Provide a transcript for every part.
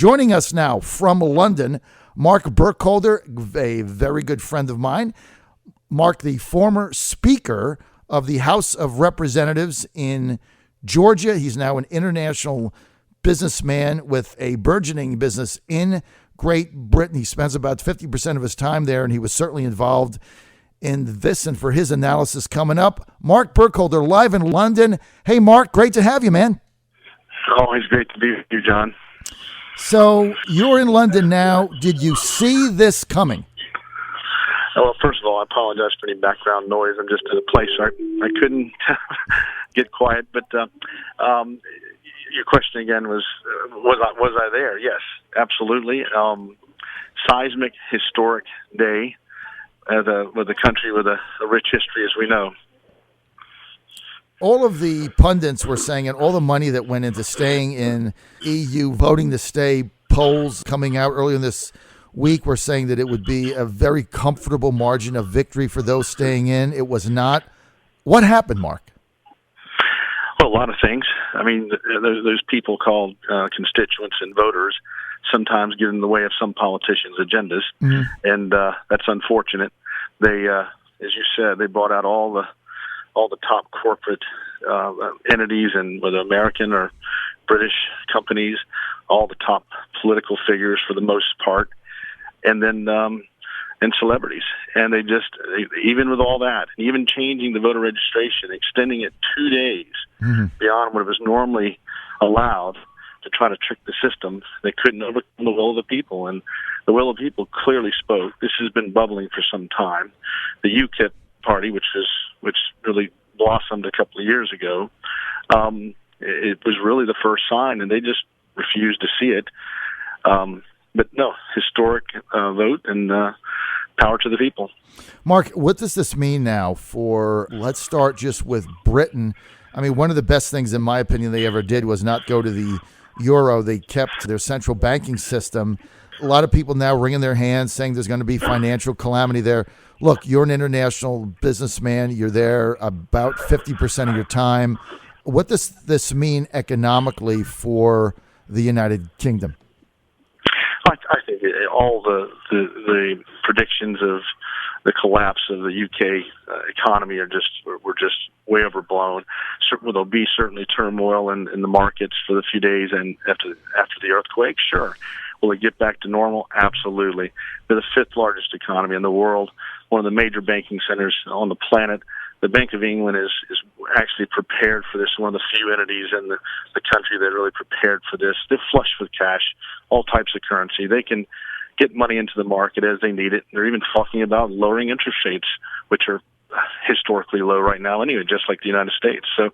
Joining us now from London, Mark Burkhalter, a very good friend of mine. Mark, the former Speaker of the House of Representatives in Georgia. He's now an international businessman with a burgeoning business in Great Britain. He spends about 50% of his time there, and he was certainly involved in this. And for his analysis coming up, Mark Burkhalter live in London. Hey, Mark, great to have you, man. Always great to be with you, John. So you're in London now. Did you see this coming? Well, first of all, I apologize for any background noise. I'm just at a place where I couldn't get quiet. But your question again was I there? Yes, absolutely. Seismic, historic day with a country with a rich history, as we know. All of the pundits were saying, and all the money that went into staying in EU, voting to stay, polls coming out earlier in this week were saying that it would be a very comfortable margin of victory for those staying in. It was not. What happened, Mark? Well, a lot of things. I mean, those people called constituents and voters sometimes get in the way of some politicians' agendas, and that's unfortunate. They, as you said, they bought out all the top corporate entities, and whether American or British companies, all the top political figures for the most part, and then and celebrities. And they even with all that, even changing the voter registration, extending it 2 days beyond what was normally allowed to try to trick the system, they couldn't overcome the will of the people. And the will of the people clearly spoke. This has been bubbling for some time. The UKIP party, which really blossomed a couple of years ago, it was really the first sign, and they just refused to see it. But no, historic vote, and power to the people. Mark, what does this mean now for, let's start just with Britain. I mean, one of the best things, in my opinion, they ever did was not go to the euro. They kept their central banking system. A lot of people now wringing their hands saying there's going to be financial calamity there. Look, you're an international businessman. You're there about 50% of your time. What does this mean economically for the United Kingdom? I think all the predictions of the collapse of the UK economy were just way overblown. There'll be certainly turmoil in the markets for the few days and after the earthquake. Sure. Will it get back to normal? Absolutely. They're the fifth largest economy in the world, one of the major banking centers on the planet. The Bank of England is actually prepared for this, one of the few entities in the country that are really prepared for this. They're flush with cash, all types of currency. They can get money into the market as they need it. They're even talking about lowering interest rates, which are historically low right now anyway, just like the United States. So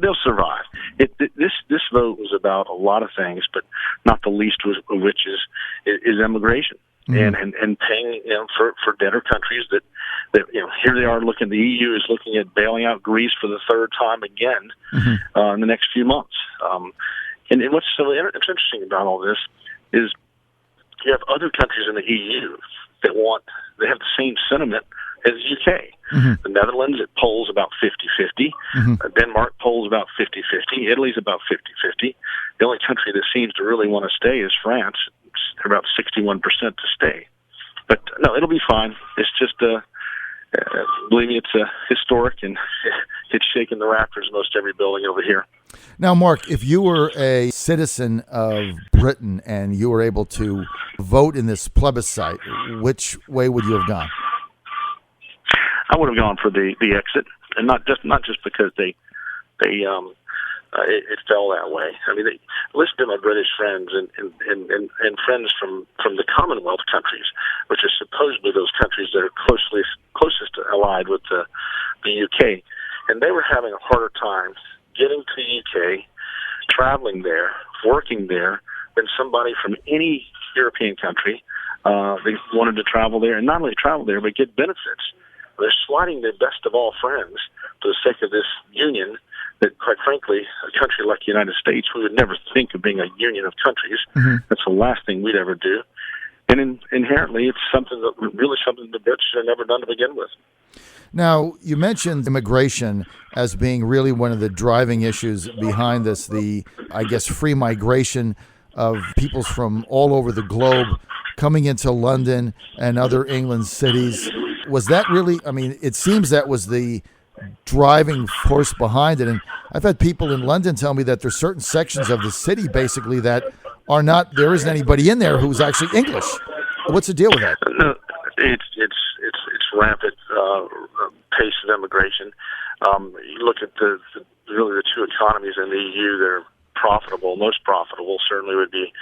they'll survive. This vote was about a lot of things, but not the least of which is immigration. And paying for debtor countries that here they are looking. The EU is looking at bailing out Greece for the third time again in the next few months. And what's so interesting about all this is you have other countries in the EU that they have the same sentiment as the UK. The Netherlands, it polls about 50-50. Denmark polls about 50-50. Italy's about 50-50. The only country that seems to really want to stay is France. They're about 61% to stay. But no, it'll be fine. It's just, believe me, it's historic, and it's shaking the rafters of most every building over here. Now, Mark, if you were a citizen of Britain and you were able to vote in this plebiscite, which way would you have gone? I would have gone for the exit, and not just because it fell that way. I mean, listen to my British friends and friends from the Commonwealth countries, which are supposedly those countries that are closest allied with the UK, and they were having a harder time getting to the UK, traveling there, working there, than somebody from any European country. They wanted to travel there, and not only travel there, but get benefits. They're sliding their best of all friends for the sake of this union that, quite frankly, a country like the United States, we would never think of being a union of countries. That's the last thing we'd ever do. And inherently, it's something the Brits should have never done to begin with. Now, you mentioned immigration as being really one of the driving issues behind this, the, I guess, free migration of peoples from all over the globe coming into London and other England cities. Was that really, I mean, it seems that was the driving force behind it. And I've had people in London tell me that there's certain sections of the city basically that are not, there isn't anybody in there who's actually English. What's the deal with that? No, it's rampant pace of immigration. You look at really the two economies in the EU that are profitable, most profitable certainly would be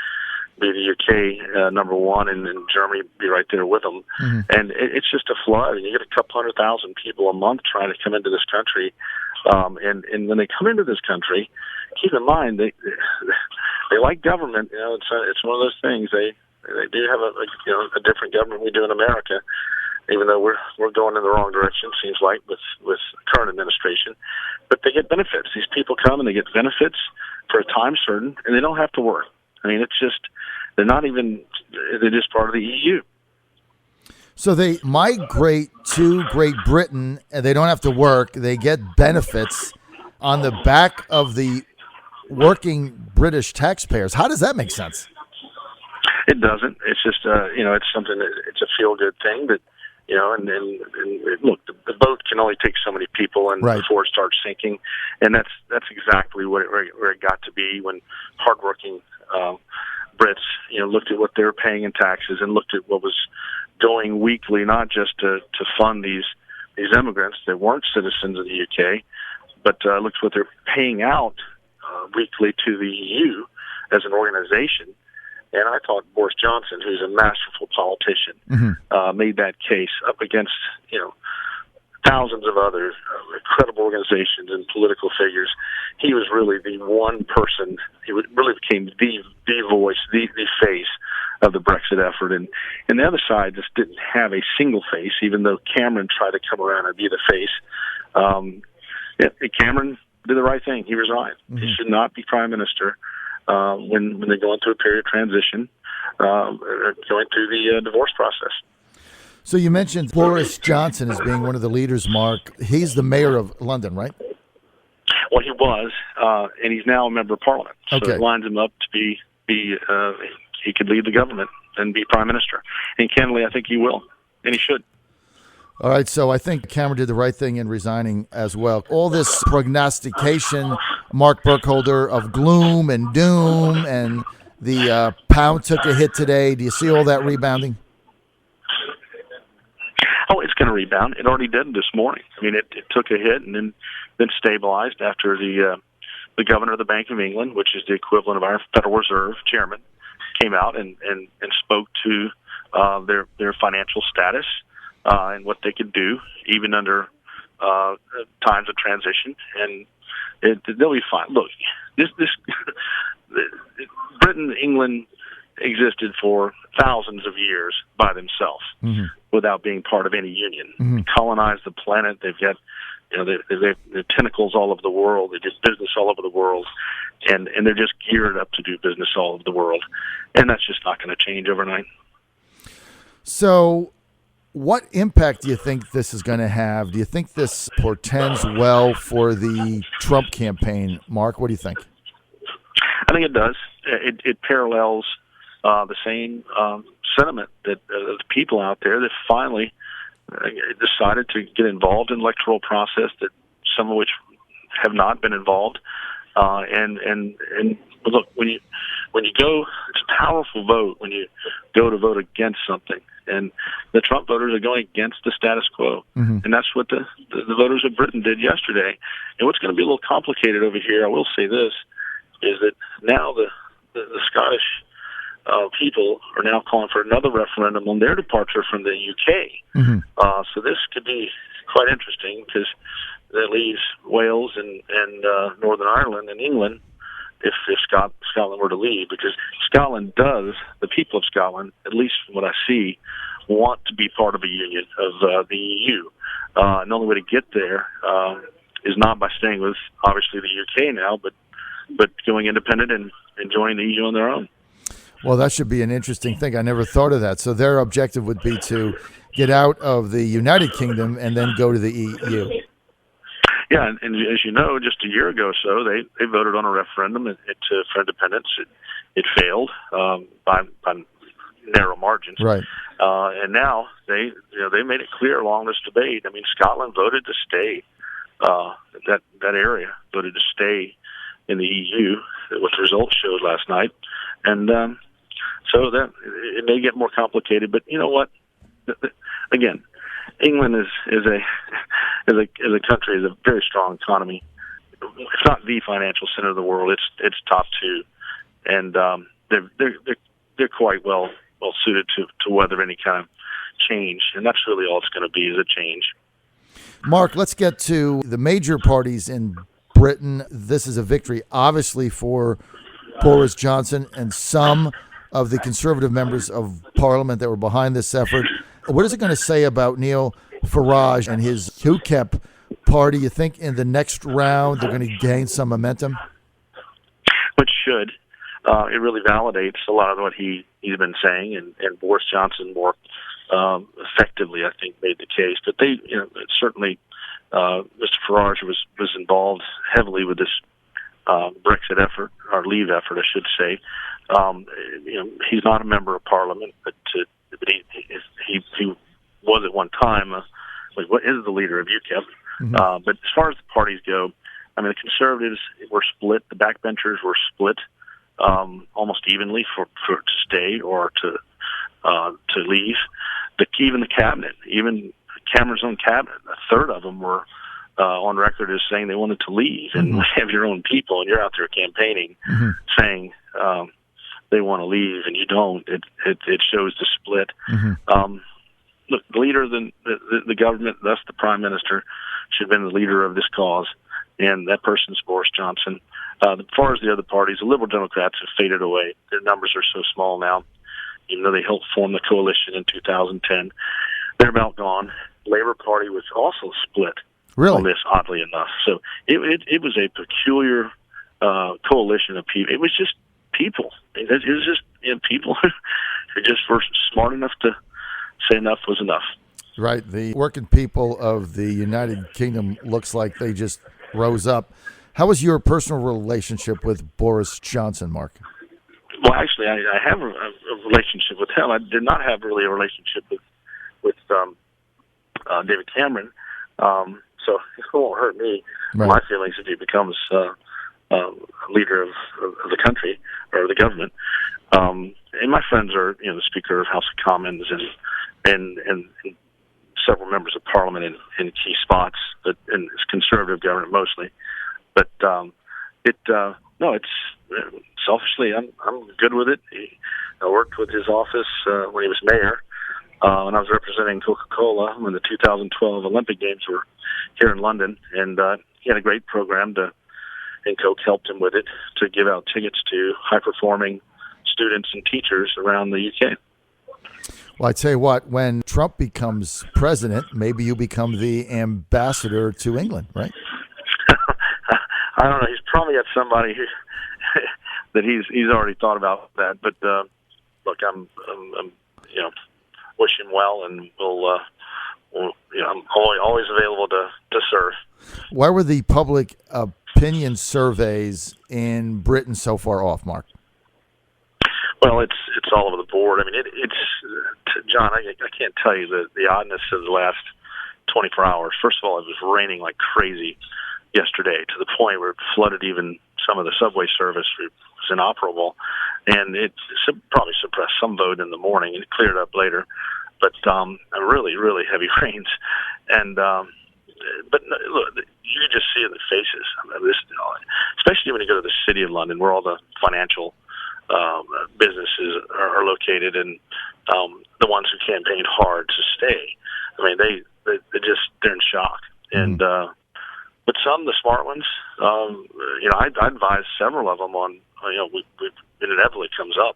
the UK number one, and Germany be right there with them. Mm-hmm. And it's just a flood. You get a couple 100,000 people a month trying to come into this country, and when they come into this country, keep in mind they like government. You know, it's one of those things. They do have a different government we do in America, even though we're going in the wrong direction. Seems like with current administration, but they get benefits. These people come and they get benefits for a time certain, and they don't have to work. I mean, it's just, they're just part of the EU. So they migrate to Great Britain and they don't have to work. They get benefits on the back of the working British taxpayers. How does that make sense? It doesn't. It's just, it's something that it's a feel-good thing that, and look, the boat can only take so many people, and right. Before it starts sinking, and that's exactly where it got to be when hardworking Brits, looked at what they were paying in taxes and looked at what was going weekly, not just to fund these immigrants that weren't citizens of the UK, but looked at what they're paying out weekly to the EU as an organization. And I thought Boris Johnson, who's a masterful politician, mm-hmm. Made that case up against, thousands of other incredible organizations and political figures. He was really the one person. He really became the voice, the face of the Brexit effort. And the other side just didn't have a single face, even though Cameron tried to come around and be the face. Cameron did the right thing. He resigned. Mm-hmm. He should not be prime minister. When they're going through a period of transition, going through the divorce process. So you mentioned Boris Johnson as being one of the leaders, Mark. He's the mayor of London, right? Well, he was, and he's now a member of Parliament. So okay. It lines him up to be he could lead the government and be prime minister. And candidly, I think he will, and he should. All right, so I think Cameron did the right thing in resigning as well. All this prognostication, Mark Burkhalter, of gloom and doom, and the pound took a hit today. Do you see all that rebounding? Oh, it's going to rebound. It already did this morning. I mean, it took a hit and then stabilized after the governor of the Bank of England, which is the equivalent of our Federal Reserve chairman, came out and spoke to their financial status. And what they could do, even under times of transition, and they'll be fine. Look, this Britain, England existed for thousands of years by themselves, mm-hmm. without being part of any union. Mm-hmm. Colonized the planet. They've got, they've tentacles all over the world. They do business all over the world, and they're just geared up to do business all over the world, and that's just not going to change overnight. So, what impact do you think this is going to have? Do you think this portends well for the Trump campaign? Mark, what do you think? I think it does. It parallels the same sentiment that the people out there that finally decided to get involved in the electoral process, that some of which have not been involved. And look, when you go, it's a powerful vote when you go to vote against something. And the Trump voters are going against the status quo. Mm-hmm. And that's what the voters of Britain did yesterday. And what's going to be a little complicated over here, I will say this, is that now the Scottish people are now calling for another referendum on their departure from the UK. Mm-hmm. So this could be quite interesting, because that leaves Wales and Northern Ireland and England if Scotland were to leave, because Scotland does, the people of Scotland, at least from what I see, want to be part of a union of the EU. And the only way to get there is not by staying with, obviously, the UK now, but going independent and joining the EU on their own. Well, that should be an interesting thing. I never thought of that. So their objective would be to get out of the United Kingdom and then go to the EU. Yeah, and as you know, just a year ago or so, they voted on a referendum for independence it failed by narrow margins. Right. And now they made it clear along this debate. I mean, Scotland voted to stay. That area voted to stay in the EU, what the results showed last night, and so that it may get more complicated. But you know what? Again, England is a country, is a very strong economy. It's not the financial center of the world. It's top two, and they're quite well suited to weather any kind of change, and that's really all it's going to be, is a change. Mark, let's get to the major parties in Britain. This is a victory, obviously, for Boris Johnson and some of the Conservative members of Parliament that were behind this effort. What is it going to say about Neil Farage and his UKIP party? You think in the next round they're going to gain some momentum? Which should. It really validates a lot of what he's been saying, and Boris Johnson more effectively, I think, made the case. But they, certainly, Mr. Farage was involved heavily with this Brexit effort, or Leave effort, I should say. He's not a member of Parliament, but he was at one time what is the leader of UKIP. Mm-hmm. But as far as the parties go, I mean, the Conservatives were split. The backbenchers were split almost evenly for to stay or to leave. Even the cabinet, even Cameron's own cabinet, a third of them were on record as saying they wanted to leave. And mm-hmm. have your own people, and you're out there campaigning, mm-hmm. saying they want to leave, and you don't. It shows the split. Mm-hmm. Look, the leader of the government, thus the prime minister, should have been the leader of this cause, and that person's Boris Johnson. As far as the other parties, the Liberal Democrats have faded away. Their numbers are so small now, even though they helped form the coalition in 2010. They're about gone. Labour Party was also split on this, oddly enough. So it was a peculiar coalition of people. It was just people. It was just people who just were smart enough to say enough was enough. Right. The working people of the United Kingdom looks like they just rose up. How was your personal relationship with Boris Johnson, Mark? Well, actually, I have a relationship with him. I did not have really a relationship with David Cameron, so it won't hurt me. Right. My feelings if he becomes leader of the country or the government. And my friends are, the Speaker of House of Commons and several members of Parliament in key spots, in this Conservative government mostly. But it's selfishly, I'm good with it. I worked with his office when he was mayor, and I was representing Coca-Cola when the 2012 Olympic Games were here in London, and he had a great program and Coke helped him with it, to give out tickets to high-performing students and teachers around the UK. Well, I tell you what, when Trump becomes president, maybe you become the ambassador to England, right? I don't know. He's probably got somebody that he's already thought about that. But look, I'm wish him well, and I'm always available to serve. Why were the public opinion surveys in Britain so far off, Mark? Well, it's all over the board. I mean, it's John. I can't tell you the oddness of the last 24 hours. First of all, it was raining like crazy yesterday, to the point where it flooded even some of the subway service. It was inoperable, and it probably suppressed some vote in the morning, and it cleared up later. But really, really heavy rains, and but look, you can just see it in the faces. I mean, especially when you go to the City of London, where all the financial businesses are located, and the ones who campaigned hard to stay. I mean, they're in shock, and. But some, the smart ones, I advise several of them on, it inevitably comes up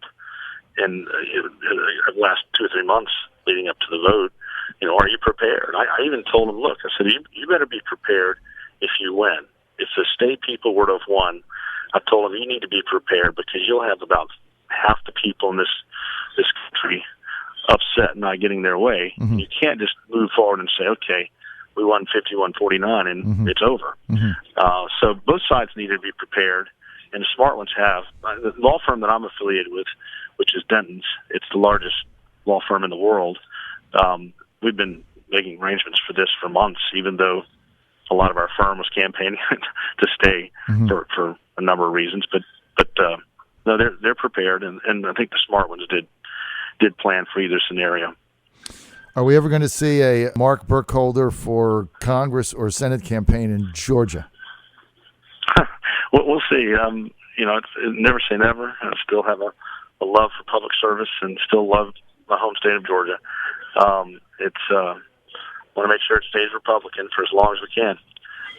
in the last 2 or 3 months leading up to the vote. Are you prepared? I even told them, look, I said, you better be prepared if you win. If the state people were to have won, I told them you need to be prepared, because you'll have about half the people in this country upset not getting their way. Mm-hmm. You can't just move forward and say, okay, we won 51-49, and mm-hmm. it's over. Mm-hmm. So both sides need to be prepared, and the smart ones have. The law firm that I'm affiliated with, which is Denton's, it's the largest law firm in the world. We've been making arrangements for this for months, even though a lot of our firm was campaigning to stay for a number of reasons. But no, they're prepared, and I think the smart ones did plan for either scenario. Are we ever going to see a Mark Burkhalter for Congress or Senate campaign in Georgia? We'll see. It's never say never. I still have a love for public service and still love my home state of Georgia. Want to make sure it stays Republican for as long as we can,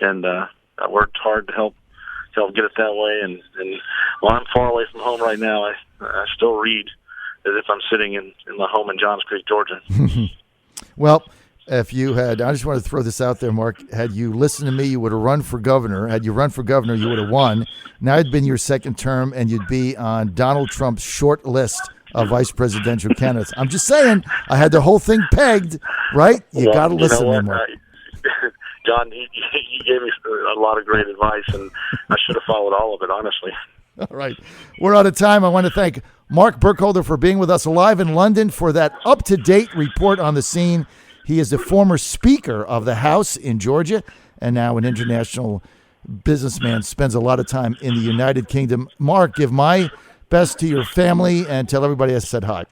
and I worked hard to help get it that way. And while I'm far away from home right now, I still read as if I'm sitting in my home in Johns Creek, Georgia. Well, if you had, I just want to throw this out there, Mark, had you listened to me, you would have run for governor. Had you run for governor, you would have won. Now it'd been your second term, and you'd be on Donald Trump's short list of vice presidential candidates. I'm just saying, I had the whole thing pegged, right? You got to listen to me, Mark. John, you gave me a lot of great advice, and I should have followed all of it, honestly. All right. We're out of time. I want to thank Mark Burkhalter for being with us live in London for that up-to-date report on the scene. He is the former Speaker of the House in Georgia and now an international businessman, spends a lot of time in the United Kingdom. Mark, give my best to your family and tell everybody I said hi.